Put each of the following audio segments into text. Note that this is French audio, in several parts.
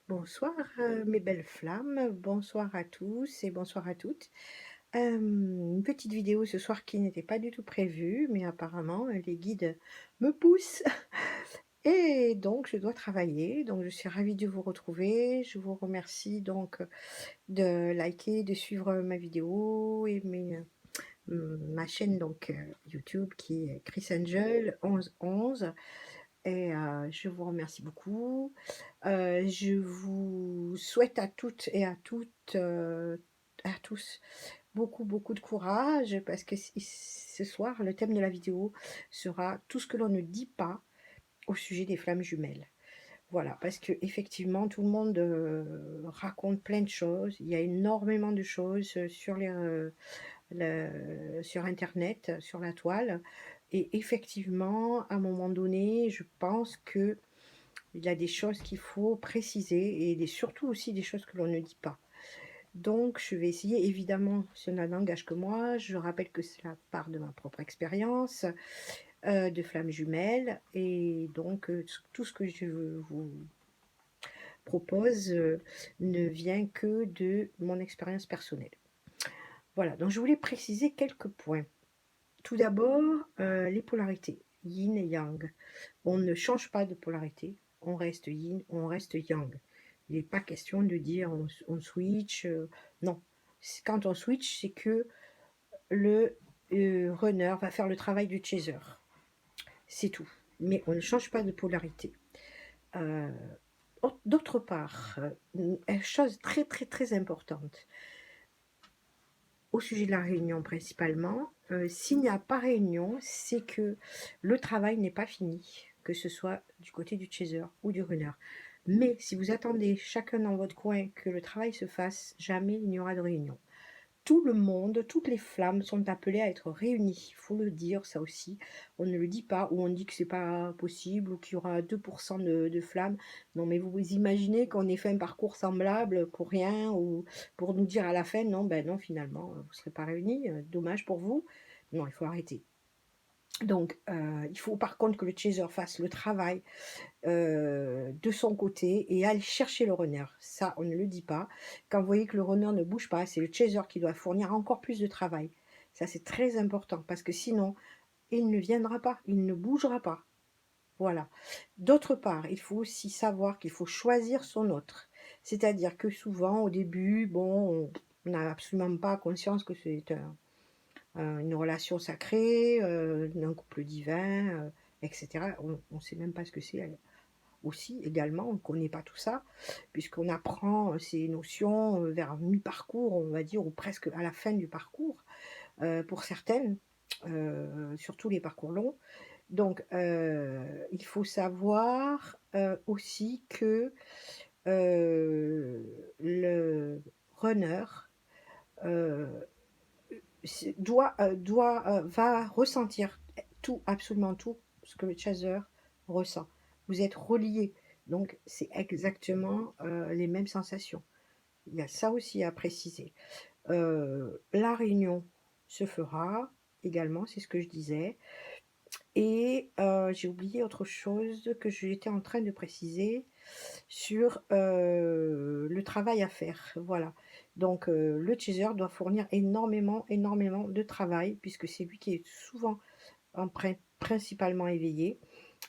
Bonsoir, mes belles flammes, bonsoir à tous et bonsoir à toutes. Une petite vidéo ce soir qui n'était pas du tout prévue, mais apparemment, les guides me poussent et donc je dois travailler. Donc je suis ravie de vous retrouver. Je vous remercie donc, de liker, de suivre ma vidéo et ma chaîne donc, YouTube qui est Chris Angel 1111 et je vous remercie beaucoup. Je vous souhaite à toutes et à tous, beaucoup, beaucoup de courage parce que ce soir, le thème de la vidéo sera tout ce que l'on ne dit pas au sujet des flammes jumelles. Voilà, parce que effectivement, tout le monde raconte plein de choses. Il y a énormément de choses sur Internet, sur la toile. Et effectivement, à un moment donné, je pense que il y a des choses qu'il faut préciser et surtout aussi des choses que l'on ne dit pas. Donc, je vais essayer, évidemment, cela n'engage que moi. Je rappelle que cela part de ma propre expérience de flamme jumelle. Et donc, tout ce que je vous propose ne vient que de mon expérience personnelle. Voilà, donc je voulais préciser quelques points. Tout d'abord, les polarités, yin et yang. On ne change pas de polarité, on reste yin, on reste yang. Il n'est pas question de dire on switch, non. Quand on switch, c'est que le runner va faire le travail du chaser. C'est tout. Mais on ne change pas de polarité. Euh, D'autre part, une chose très très très importante, au sujet de la réunion principalement, s'il n'y a pas réunion, c'est que le travail n'est pas fini, que ce soit du côté du chaser ou du runner. Mais si vous attendez chacun dans votre coin que le travail se fasse, jamais il n'y aura de réunion. Tout le monde, toutes les flammes sont appelées à être réunies. Il faut le dire, ça aussi. On ne le dit pas, ou on dit que c'est pas possible, ou qu'il y aura 2% de flammes. Non, mais vous imaginez qu'on ait fait un parcours semblable pour rien, ou pour nous dire à la fin, non, ben non, finalement, vous ne serez pas réunis. Dommage pour vous. Non, il faut arrêter. Donc, il faut par contre que le chaser fasse le travail de son côté et aller chercher le runner. Ça, on ne le dit pas. Quand vous voyez que le runner ne bouge pas, c'est le chaser qui doit fournir encore plus de travail. Ça, c'est très important parce que sinon, il ne viendra pas, il ne bougera pas. Voilà. D'autre part, il faut aussi savoir qu'il faut choisir son autre. C'est-à-dire que souvent, au début, bon, on n'a absolument pas conscience que c'est une relation sacrée, un couple divin, etc. On ne sait même pas ce que c'est aussi également, on ne connaît pas tout ça, puisqu'on apprend ces notions vers mi-parcours, on va dire, ou presque à la fin du parcours, pour certaines, surtout les parcours longs. Donc, il faut savoir aussi que le runner euh, va ressentir tout, absolument tout ce que le chaser ressent. Vous êtes reliés, donc c'est exactement les mêmes sensations. Il y a ça aussi à préciser. La réunion se fera également, c'est ce que je disais. Et j'ai oublié autre chose que j'étais en train de préciser sur le travail à faire. Voilà. Donc le chaser doit fournir énormément, énormément de travail puisque c'est lui qui est souvent principalement éveillé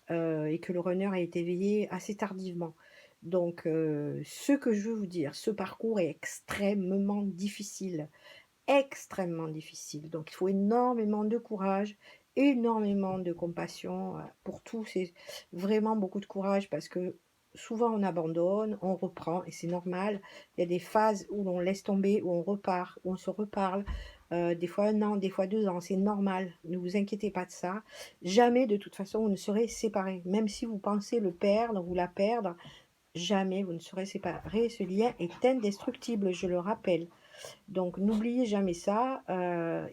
et que le runner est éveillé assez tardivement. Donc ce que je veux vous dire, ce parcours est extrêmement difficile. Extrêmement difficile. Donc il faut énormément de courage, énormément de compassion pour tout. C'est vraiment beaucoup de courage parce que souvent on abandonne, on reprend et c'est normal. Il y a des phases où l'on laisse tomber, où on repart, où on se reparle. Des fois 1 an, des fois 2 ans, c'est normal. Ne vous inquiétez pas de ça. Jamais de toute façon vous ne serez séparés. Même si vous pensez le perdre ou la perdre, jamais vous ne serez séparés. Ce lien est indestructible, je le rappelle. Donc n'oubliez jamais ça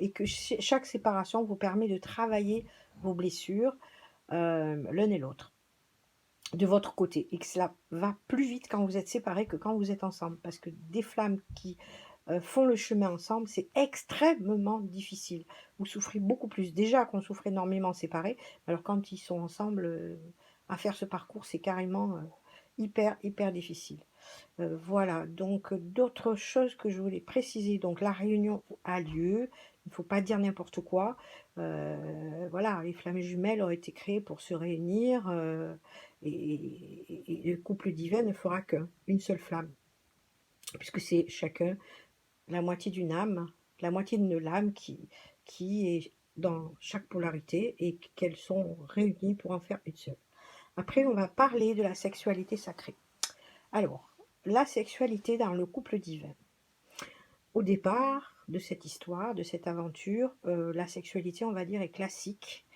et que chaque séparation vous permet de travailler vos blessures l'un et l'autre de votre côté et que cela va plus vite quand vous êtes séparés que quand vous êtes ensemble parce que des flammes qui font le chemin ensemble, c'est extrêmement difficile. Vous souffrez beaucoup plus. Déjà qu'on souffre énormément séparés, alors quand ils sont ensemble à faire ce parcours, c'est carrément hyper, hyper difficile. Voilà, donc d'autres choses que je voulais préciser, donc la réunion a lieu, il ne faut pas dire n'importe quoi. Voilà, les flammes jumelles ont été créées pour se réunir, et le couple divin ne fera qu'une seule flamme, puisque c'est chacun la moitié d'une âme, la moitié de l'âme qui est dans chaque polarité et qu'elles sont réunies pour en faire une seule. Après, on va parler de la sexualité sacrée. Alors, la sexualité dans le couple divin. Au départ de cette histoire, de cette aventure, la sexualité, on va dire, est classique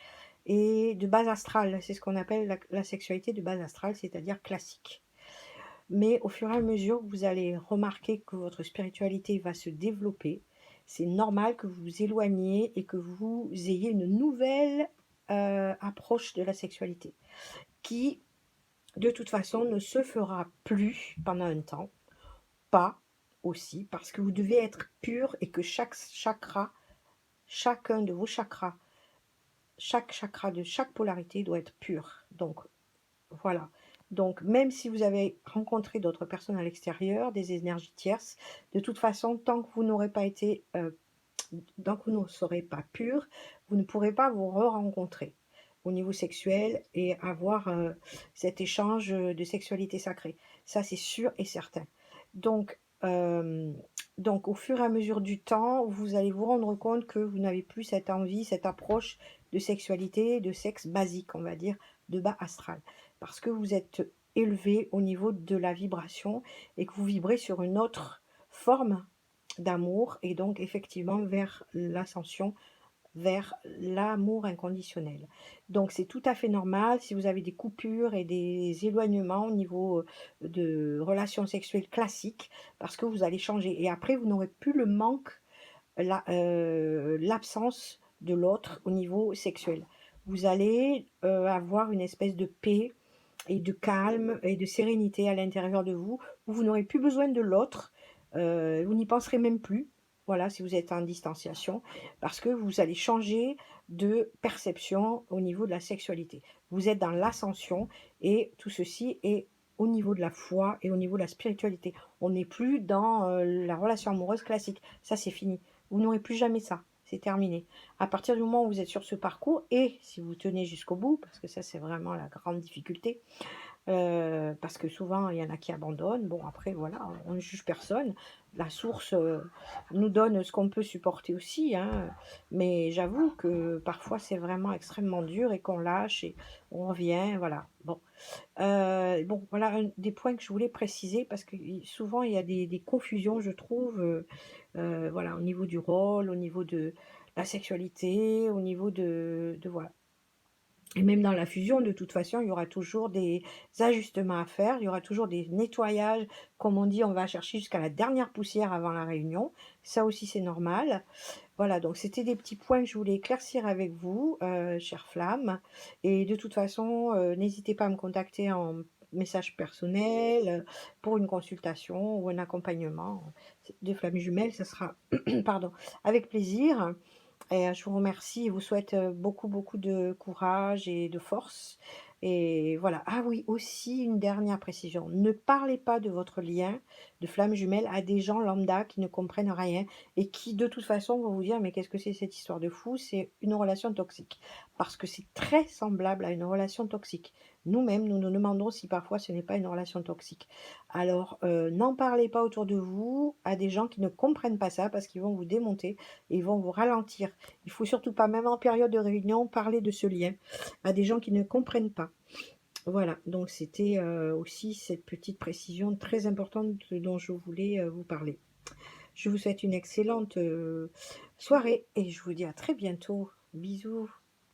et de base astrale. C'est ce qu'on appelle la sexualité de base astrale, c'est-à-dire classique. Mais au fur et à mesure, vous allez remarquer que votre spiritualité va se développer. C'est normal que vous vous éloigniez et que vous ayez une nouvelle approche de la sexualité qui, de toute façon, ne se fera plus pendant un temps, pas aussi, parce que vous devez être pur et que chaque chakra, chacun de vos chakras, chaque chakra de chaque polarité doit être pur. Donc, voilà. Donc, même si vous avez rencontré d'autres personnes à l'extérieur, des énergies tierces, de toute façon, tant que vous n'aurez pas été, tant que vous ne serez pas pur, vous ne pourrez pas vous re-rencontrer au niveau sexuel et avoir cet échange de sexualité sacrée. Ça, c'est sûr et certain. Donc, donc, au fur et à mesure du temps, vous allez vous rendre compte que vous n'avez plus cette envie, cette approche de sexualité, de sexe basique, on va dire, de bas astral. Parce que vous êtes élevé au niveau de la vibration et que vous vibrez sur une autre forme d'amour et donc effectivement vers l'ascension, vers l'amour inconditionnel. Donc c'est tout à fait normal si vous avez des coupures et des éloignements au niveau de relations sexuelles classiques parce que vous allez changer et après vous n'aurez plus le manque, l'absence de l'autre au niveau sexuel. Vous allez avoir une espèce de paix et de calme et de sérénité à l'intérieur de vous, où vous n'aurez plus besoin de l'autre, vous n'y penserez même plus, voilà, si vous êtes en distanciation, parce que vous allez changer de perception au niveau de la sexualité. Vous êtes dans l'ascension et tout ceci est au niveau de la foi et au niveau de la spiritualité. On n'est plus dans la relation amoureuse classique. Ça, c'est fini. Vous n'aurez plus jamais ça. C'est terminé. À partir du moment où vous êtes sur ce parcours, et si vous tenez jusqu'au bout, parce que ça, c'est vraiment la grande difficulté, parce que souvent, il y en a qui abandonnent. Bon, après, voilà, on ne juge personne. La source nous donne ce qu'on peut supporter aussi, hein. Mais j'avoue que parfois, c'est vraiment extrêmement dur et qu'on lâche et on revient, voilà. Bon, bon, voilà des points que je voulais préciser parce que souvent, il y a des confusions, je trouve, voilà, au niveau du rôle, au niveau de la sexualité, au niveau de voilà. Et même dans la fusion, de toute façon, il y aura toujours des ajustements à faire, il y aura toujours des nettoyages. Comme on dit, on va chercher jusqu'à la dernière poussière avant la réunion. Ça aussi, c'est normal. Voilà, donc c'était des petits points que je voulais éclaircir avec vous, chère flamme. Et de toute façon, n'hésitez pas à me contacter en message personnel pour une consultation ou un accompagnement de flammes jumelles. Ça sera, pardon, avec plaisir. Et je vous remercie et vous souhaite beaucoup, beaucoup de courage et de force. Et voilà. Ah oui, aussi une dernière précision. Ne parlez pas de votre lien de flamme jumelle à des gens lambda qui ne comprennent rien et qui, de toute façon, vont vous dire, mais qu'est-ce que c'est cette histoire de fou? C'est une relation toxique. Parce que c'est très semblable à une relation toxique. Nous-mêmes, nous nous demandons si parfois ce n'est pas une relation toxique. Alors, n'en parlez pas autour de vous à des gens qui ne comprennent pas ça parce qu'ils vont vous démonter et ils vont vous ralentir. Il faut surtout pas, même en période de réunion, parler de ce lien à des gens qui ne comprennent pas. Voilà, donc c'était aussi cette petite précision très importante dont je voulais vous parler. Je vous souhaite une excellente soirée et je vous dis à très bientôt. Bisous.